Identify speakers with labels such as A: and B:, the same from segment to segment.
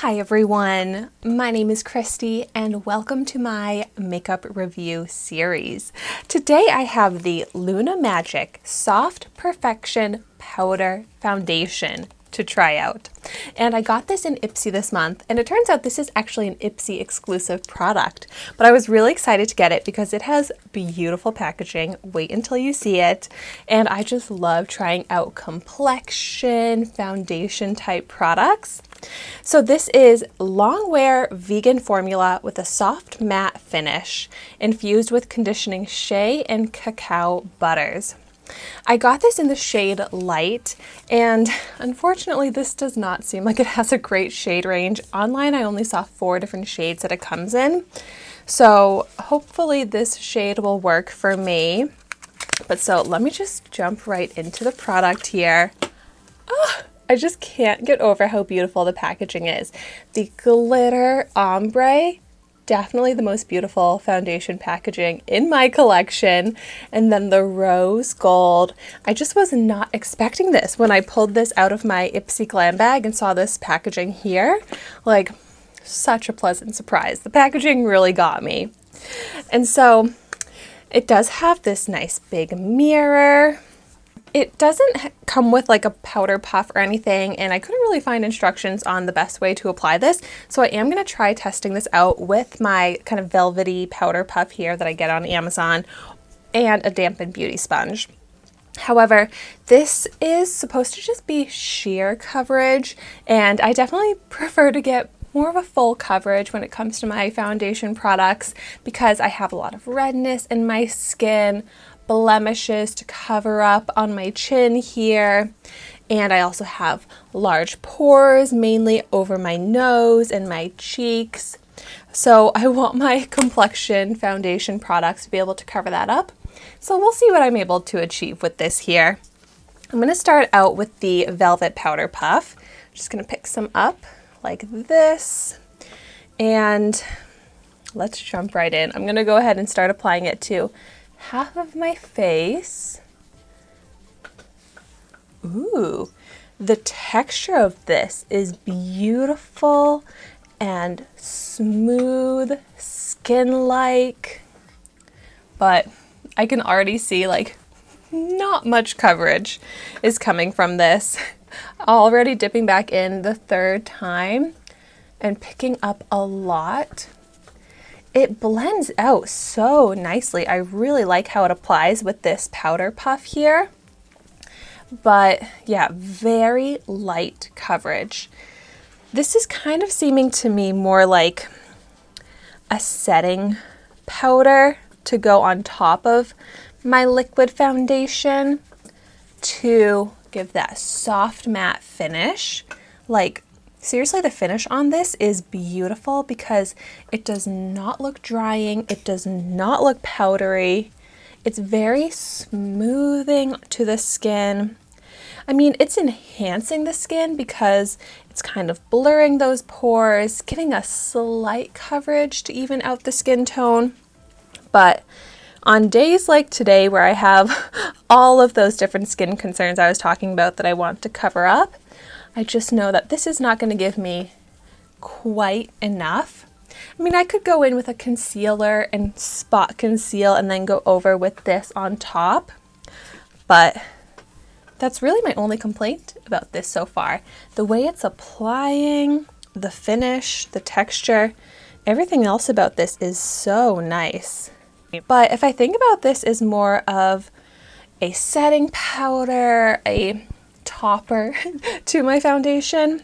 A: Hi everyone, my name is Christy and welcome to my makeup review series. Today I have the Luna Magic Soft Perfection Powder Foundation to try out. And I got this in Ipsy this month, and it turns out this is actually an Ipsy exclusive product. But I was really excited to get it because it has beautiful packaging. Wait until you see it. And I just love trying out complexion, foundation type products. So this is long wear vegan formula with a soft matte finish infused with conditioning shea and cacao butters. I got this in the shade Light, and unfortunately this does not seem like it has a great shade range. Online I only saw 4 different shades that it comes in, so hopefully this shade will work for me. But so let me just jump right into the product here. I just can't get over how beautiful the packaging is. The glitter ombre, definitely the most beautiful foundation packaging in my collection. And then the rose gold. I just was not expecting this when I pulled this out of my Ipsy glam bag and saw this packaging here. Like, such a pleasant surprise. The packaging really got me. And so it does have this nice big mirror. It doesn't come with like a powder puff or anything, and I couldn't really find instructions on the best way to apply this, so I am going to try testing this out with my kind of velvety powder puff here that I get on Amazon and a dampened beauty sponge. However, this is supposed to just be sheer coverage, and I definitely prefer to get more of a full coverage when it comes to my foundation products because I have a lot of redness in my skin, blemishes to cover up on my chin here, and I also have large pores mainly over my nose and my cheeks, so I want my complexion foundation products to be able to cover that up. So we'll see what I'm able to achieve with this here. I'm going to start out with the Velvet Powder Puff. I'm just going to pick some up like this, and let's jump right in. I'm going to go ahead and start applying it to half of my face. Ooh, the texture of this is beautiful and smooth, skin-like, but I can already see like not much coverage is coming from this. Already dipping back in the 3rd time and picking up a lot. It blends out so nicely. I really like how it applies with this powder puff here. But yeah, very light coverage. This is kind of seeming to me more like a setting powder to go on top of my liquid foundation to give that soft matte finish. Like, seriously, the finish on this is beautiful because it does not look drying, it does not look powdery. It's very smoothing to the skin. I mean, it's enhancing the skin because it's kind of blurring those pores, giving a slight coverage to even out the skin tone. But on days like today where I have all of those different skin concerns I was talking about that I want to cover up, I just know that this is not going to give me quite enough. I mean, I could go in with a concealer and spot conceal and then go over with this on top, but that's really my only complaint about this so far. The way it's applying, the finish, the texture, everything else about this is so nice. But if I think about this as more of a setting powder, a topper to my foundation,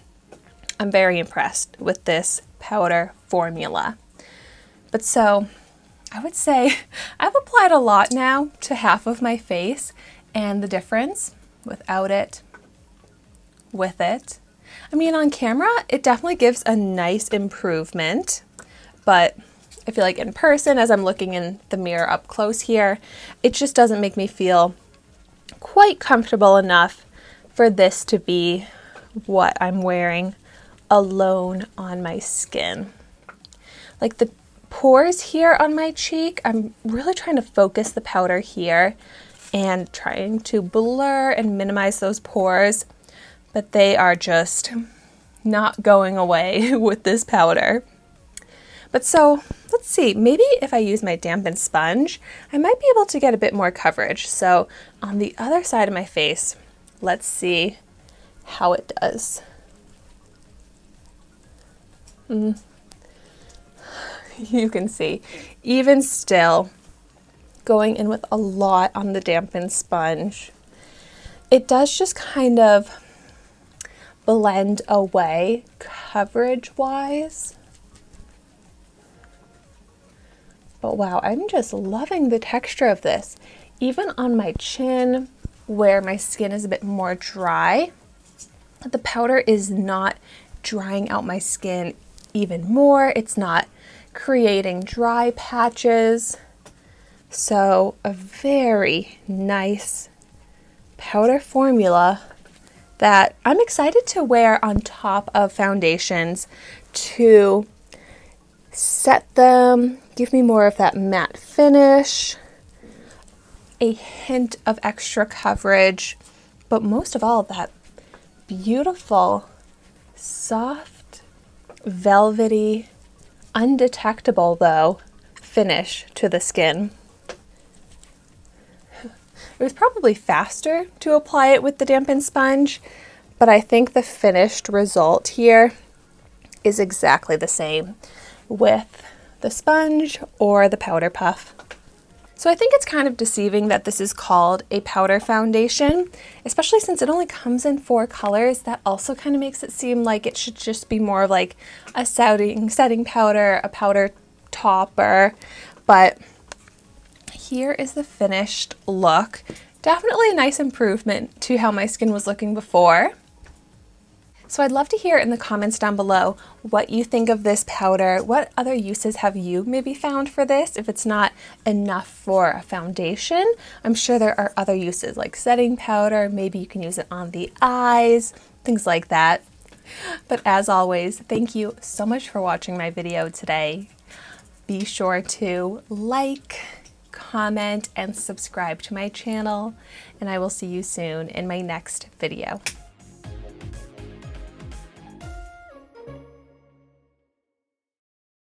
A: I'm very impressed with this powder formula. But so I would say I've applied a lot now to half of my face, and the difference without it, with it, I mean, on camera it definitely gives a nice improvement, but I feel like in person, as I'm looking in the mirror up close here, it just doesn't make me feel quite comfortable enough for this to be what I'm wearing alone on my skin. Like the pores here on my cheek, I'm really trying to focus the powder here and trying to blur and minimize those pores, but they are just not going away with this powder. But so let's see, maybe if I use my dampened sponge, I might be able to get a bit more coverage. So on the other side of my face, let's see how it does. You can see, even still, going in with a lot on the dampened sponge, it does just kind of blend away coverage-wise. But wow, I'm just loving the texture of this. Even on my chin, where my skin is a bit more dry, the powder is not drying out my skin even more. It's not creating dry patches. So a very nice powder formula that I'm excited to wear on top of foundations to set them, give me more of that matte finish, a hint of extra coverage, but most of all, that beautiful, soft, velvety, undetectable though, finish to the skin. It was probably faster to apply it with the dampened sponge, but I think the finished result here is exactly the same with the sponge or the powder puff. So I think it's kind of deceiving that this is called a powder foundation, especially since it only comes in 4 colors. That also kind of makes it seem like it should just be more of like a setting powder, a powder topper, but here is the finished look. Definitely a nice improvement to how my skin was looking before. So I'd love to hear in the comments down below what you think of this powder. What other uses have you maybe found for this? If it's not enough for a foundation, I'm sure there are other uses like setting powder. Maybe you can use it on the eyes, things like that. But as always, thank you so much for watching my video today. Be sure to like, comment, and subscribe to my channel, and I will see you soon in my next video.